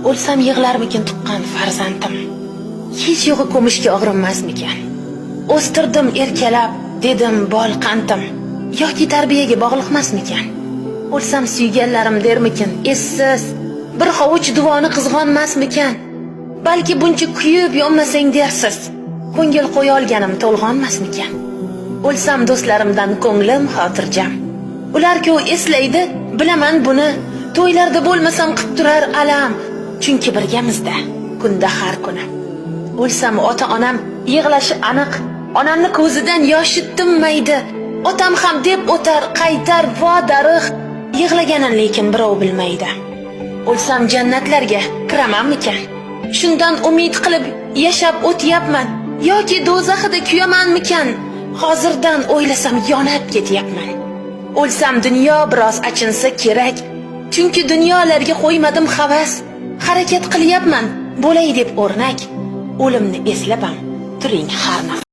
O'lsam yig'larmikin tuqqan farzandim? Hech yo'g'i ko'mishga og'rinmasmikan? O'stirdim erkalab, dedim bol qantim, yoki tarbiyaga bog'liqmasmikan? O'lsam suyganlarim dermikin essiz, bir hovuch duvoni qizg'onmasmikan? Balki buncha kuyib yonmasang dersiz, ko'ngil qo'ya olganim to'lg'onmasmikan? O'lsam do'stlarimdan ko'nglim xotirjam. Ular-ku eslaydi, bilaman buni. To'ylarda bo'lmasam qilib turar alam, chunki birgamizda kunda har kuni. O'lsam ota-onam yig'lashi aniq, onamni ko'zidan yoshi tinmaydi. Otam ham deb o'tar, qaytar vo darig', yig'laganin lekin birov bilmaydi. O'lsam jannatlarga kiramanmikan? Shundan umid qilib yashab o'tyapman, yoki do'zaxida kuyamanmikan? Hozirdan o'ylasam yonib ketyapman. O'lsam dunyo biroz achinsa kerak, chunki dunyolarga qo'ymadim havas. Harakat qilyapman, bo'lay deb o'rnak. O'limni eslab ham turing har nafas.